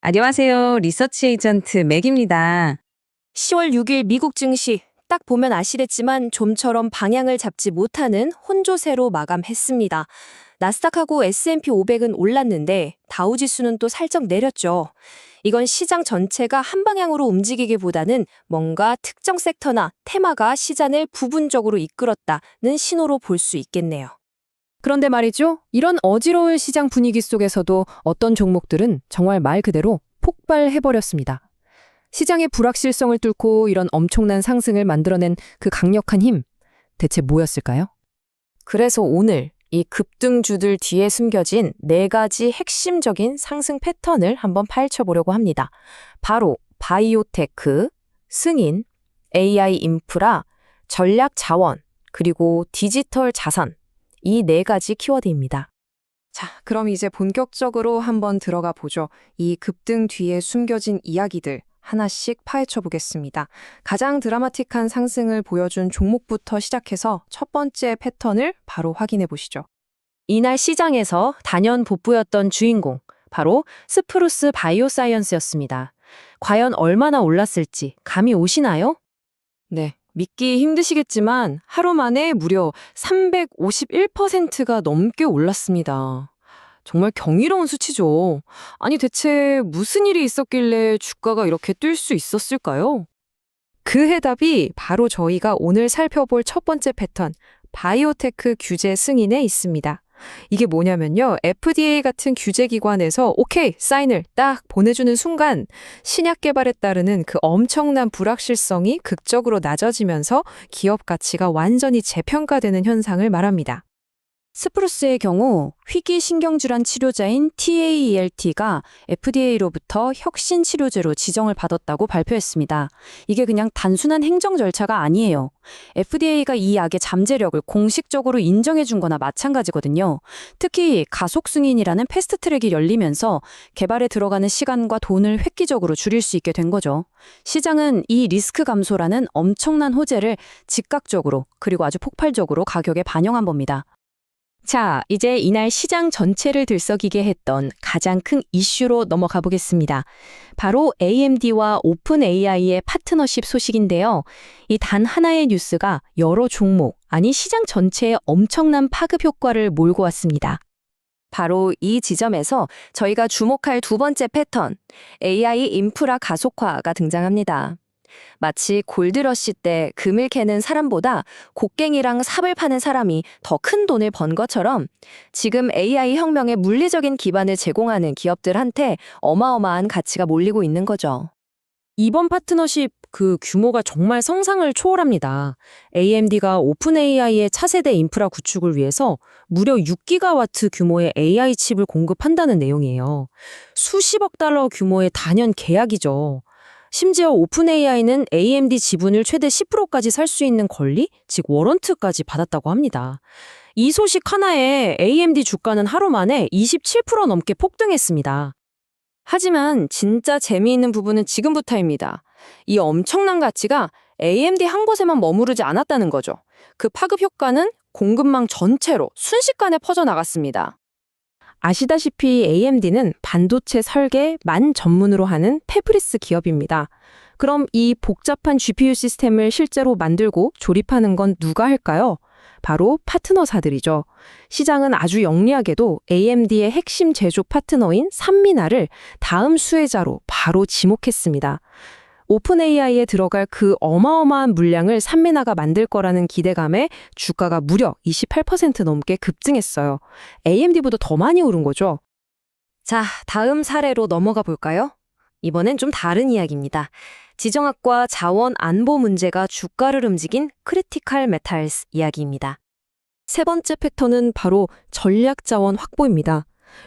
안녕하세요. 리서치 에이전트 맥입니다. 10월 6일 미국 증시 딱 보면 아시겠지만 좀처럼 방향을 잡지 못하는 혼조세로 마감했습니다. 나스닥하고 S&P 500은 올랐는데 다우지수는 또 살짝 내렸죠. 이건 시장 전체가 한 방향으로 움직이기보다는 뭔가 특정 섹터나 테마가 시장을 부분적으로 이끌었다는 신호로 볼 수 있겠네요. 그런데 말이죠. 이런 어지러운 시장 분위기 속에서도 어떤 종목들은 정말 말 그대로 폭발해버렸습니다. 시장의 불확실성을 뚫고 이런 엄청난 상승을 만들어낸 그 강력한 힘, 대체 뭐였을까요? 그래서 오늘 이 급등주들 뒤에 숨겨진 4가지 핵심적인 상승 패턴을 한번 파헤쳐보려고 합니다. 바로 바이오테크, 승인, AI 인프라, 전략 자원, 그리고 디지털 자산, 이 4가지 키워드입니다. 자, 그럼 이제 본격적으로 한번 들어가 보죠. 이 급등 뒤에 숨겨진 이야기들 하나씩 파헤쳐 보겠습니다. 가장 드라마틱한 상승을 보여준 종목부터 시작해서 첫 번째 패턴을 바로 확인해 보시죠. 이날 시장에서 단연 돋보였던 주인공, 바로 스프루스 바이오사이언스였습니다. 과연 얼마나 올랐을지 감이 오시나요? 네, 믿기 힘드시겠지만 하루 만에 무려 351%가 넘게 올랐습니다. 정말 경이로운 수치죠. 아니 대체 무슨 일이 있었길래 주가가 이렇게 뛸 수 있었을까요? 그 해답이 바로 저희가 오늘 살펴볼 첫 번째 패턴, 바이오테크 규제 승인에 있습니다. 이게 뭐냐면요. FDA 같은 규제기관에서 오케이, 사인을 딱 보내주는 순간 신약 개발에 따르는 그 엄청난 불확실성이 극적으로 낮아지면서 기업 가치가 완전히 재평가되는 현상을 말합니다. 스프루스의 경우 희귀신경질환 치료제인 TAERT가 FDA로부터 혁신 치료제로 지정을 받았다고 발표했습니다. 이게 그냥 단순한 행정 절차가 아니에요. FDA가 이 약의 잠재력을 공식적으로 인정해 준 거나 마찬가지거든요. 특히 가속 승인이라는 패스트트랙이 열리면서 개발에 들어가는 시간과 돈을 획기적으로 줄일 수 있게 된 거죠. 시장은 이 리스크 감소라는 엄청난 호재를 즉각적으로 그리고 아주 폭발적으로 가격에 반영한 겁니다. 자, 이제 이날 시장 전체를 들썩이게 했던 가장 큰 이슈로 넘어가 보겠습니다. 바로 AMD와 오픈 AI의 파트너십 소식인데요. 이 단 하나의 뉴스가 여러 종목, 아니 시장 전체에 엄청난 파급 효과를 몰고 왔습니다. 바로 이 지점에서 저희가 주목할 두 번째 패턴, AI 인프라 가속화가 등장합니다. 마치 골드러시 때 금을 캐는 사람보다 곡괭이랑 삽을 파는 사람이 더 큰 돈을 번 것처럼 지금 AI 혁명의 물리적인 기반을 제공하는 기업들한테 어마어마한 가치가 몰리고 있는 거죠. 이번 파트너십 그 규모가 정말 상상을 초월합니다. AMD가 오픈 AI의 차세대 인프라 구축을 위해서 무려 6기가와트 규모의 AI 칩을 공급한다는 내용이에요. 수십억 달러 규모의 단연 계약이죠. 심지어 오픈 AI는 AMD 지분을 최대 10%까지 살 수 있는 권리, 즉 워런트까지 받았다고 합니다. 이 소식 하나에 AMD 주가는 하루 만에 27% 넘게 폭등했습니다. 하지만 진짜 재미있는 부분은 지금부터입니다. 이 엄청난 가치가 AMD 한 곳에만 머무르지 않았다는 거죠. 그 파급 효과는 공급망 전체로 순식간에 퍼져나갔습니다. 아시다시피 AMD는 반도체 설계,만 전문으로 하는 패브리스 기업입니다. 그럼 이 복잡한 GPU 시스템을 실제로 만들고 조립하는 건 누가 할까요? 바로 파트너사들이죠. 시장은 아주 영리하게도 AMD의 핵심 제조 파트너인 산미나를 다음 수혜자로 바로 지목했습니다. 오픈 AI에 들어갈 그 어마어마한 물량을 산미나가 만들 거라는 기대감에 주가가 무려 28% 넘게 급증했어요. AMD보다 더 많이 오른 거죠. 자, 다음 사례로 넘어가 볼까요? 이번엔 좀 다른 이야기입니다. 지정학과 자원 안보 문제가 주가를 움직인 크리티컬 메탈스 이야기입니다. 세 번째 패턴은 바로 전략 자원 확보입니다.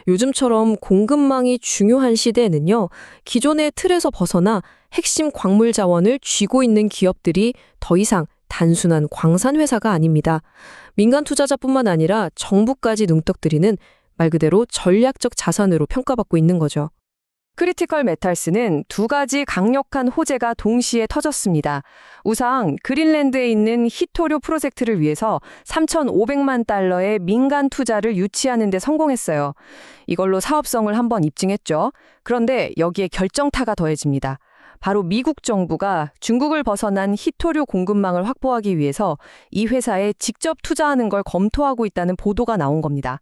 요즘처럼 공급망이 중요한 시대에는요, 기존의 틀에서 벗어나 핵심 광물 자원을 쥐고 있는 기업들이 더 이상 단순한 광산 회사가 아닙니다. 민간 투자자뿐만 아니라 정부까지 눈떡들이는 말 그대로 전략적 자산으로 평가받고 있는 거죠. 크리티컬 메탈스는 두 가지 강력한 호재가 동시에 터졌습니다. 우선 그린랜드에 있는 히토류 프로젝트를 위해서 3,500만 달러의 민간 투자를 유치하는 데 성공했어요. 이걸로 사업성을 한번 입증했죠. 그런데 여기에 결정타가 더해집니다. 바로 미국 정부가 중국을 벗어난 히토류 공급망을 확보하기 위해서 이 회사에 직접 투자하는 걸 검토하고 있다는 보도가 나온 겁니다.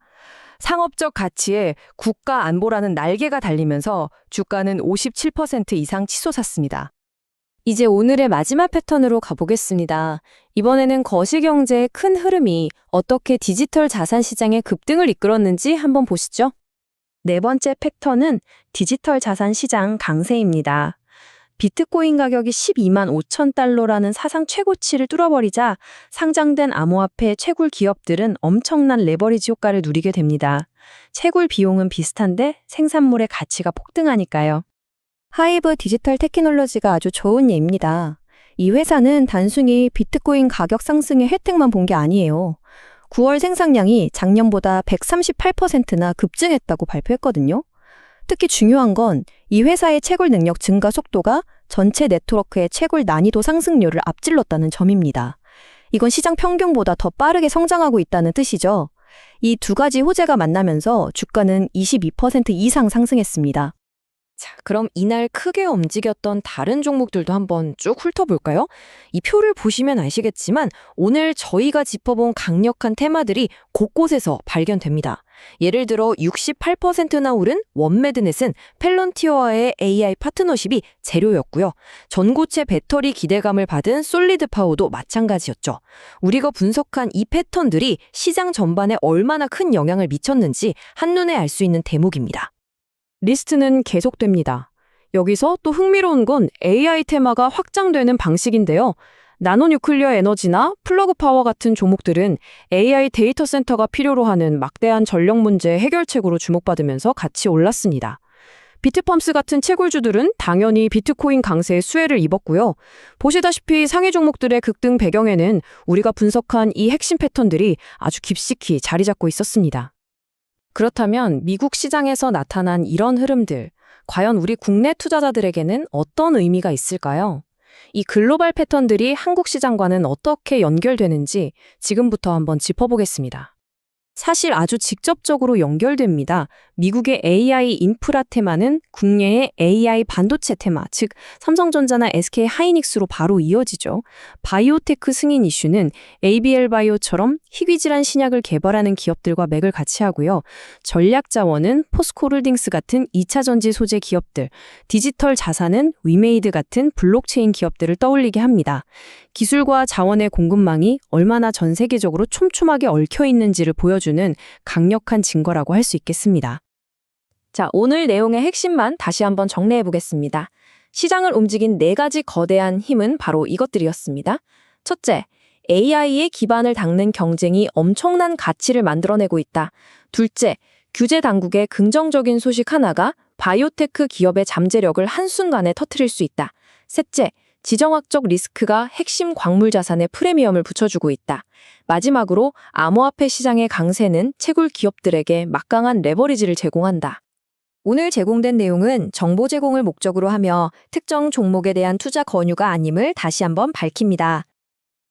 상업적 가치에 국가 안보라는 날개가 달리면서 주가는 57% 이상 치솟았습니다. 이제 오늘의 마지막 패턴으로 가보겠습니다. 이번에는 거시경제의 큰 흐름이 어떻게 디지털 자산 시장의 급등을 이끌었는지 한번 보시죠. 네 번째 패턴은 디지털 자산 시장 강세입니다. 비트코인 가격이 12만 5천 달러라는 사상 최고치를 뚫어버리자 상장된 암호화폐 채굴 기업들은 엄청난 레버리지 효과를 누리게 됩니다. 채굴 비용은 비슷한데 생산물의 가치가 폭등하니까요. 하이브 디지털 테크놀로지가 아주 좋은 예입니다. 이 회사는 단순히 비트코인 가격 상승의 혜택만 본 게 아니에요. 9월 생산량이 작년보다 138%나 급증했다고 발표했거든요. 특히 중요한 건 이 회사의 채굴 능력 증가 속도가 전체 네트워크의 채굴 난이도 상승률을 앞질렀다는 점입니다. 이건 시장 평균보다 더 빠르게 성장하고 있다는 뜻이죠. 이 두 가지 호재가 만나면서 주가는 22% 이상 상승했습니다. 자, 그럼 이날 크게 움직였던 다른 종목들도 한번 쭉 훑어볼까요? 이 표를 보시면 아시겠지만 오늘 저희가 짚어본 강력한 테마들이 곳곳에서 발견됩니다. 예를 들어 68%나 오른 원매드넷은 펠론티어와의 AI 파트너십이 재료였고요. 전고체 배터리 기대감을 받은 솔리드 파워도 마찬가지였죠. 우리가 분석한 이 패턴들이 시장 전반에 얼마나 큰 영향을 미쳤는지 한눈에 알 수 있는 대목입니다. 리스트는 계속됩니다. 여기서 또 흥미로운 건 AI 테마가 확장되는 방식인데요. 나노뉴클리어 에너지나 플러그 파워 같은 종목들은 AI 데이터 센터가 필요로 하는 막대한 전력 문제 해결책으로 주목받으면서 같이 올랐습니다. 비트펌스 같은 채굴주들은 당연히 비트코인 강세의 수혜를 입었고요. 보시다시피 상위 종목들의 급등 배경에는 우리가 분석한 이 핵심 패턴들이 아주 깊숙이 자리 잡고 있었습니다. 그렇다면 미국 시장에서 나타난 이런 흐름들, 과연 우리 국내 투자자들에게는 어떤 의미가 있을까요? 이 글로벌 패턴들이 한국 시장과는 어떻게 연결되는지 지금부터 한번 짚어보겠습니다. 사실 아주 직접적으로 연결됩니다. 미국의 AI 인프라 테마는 국내의 AI 반도체 테마, 즉 삼성전자나 SK 하이닉스로 바로 이어지죠. 바이오테크 승인 이슈는 ABL 바이오처럼 희귀질환 신약을 개발하는 기업들과 맥을 같이 하고요. 전략 자원은 포스코홀딩스 같은 2차 전지 소재 기업들, 디지털 자산은 위메이드 같은 블록체인 기업들을 떠올리게 합니다. 기술과 자원의 공급망이 얼마나 전 세계적으로 촘촘하게 얽혀 있는지를 보여주는 강력한 증거라고 할 수 있겠습니다. 자, 오늘 내용의 핵심만 다시 한번 정리해 보겠습니다. 시장을 움직인 네 가지 거대한 힘은 바로 이것들이었습니다. 첫째, AI의 기반을 닦는 경쟁이 엄청난 가치를 만들어내고 있다. 둘째, 규제 당국의 긍정적인 소식 하나가 바이오테크 기업의 잠재력을 한순간에 터뜨릴 수 있다. 셋째, 지정학적 리스크가 핵심 광물 자산의 프리미엄을 붙여주고 있다. 마지막으로 암호화폐 시장의 강세는 채굴 기업들에게 막강한 레버리지를 제공한다. 오늘 제공된 내용은 정보 제공을 목적으로 하며 특정 종목에 대한 투자 권유가 아님을 다시 한번 밝힙니다.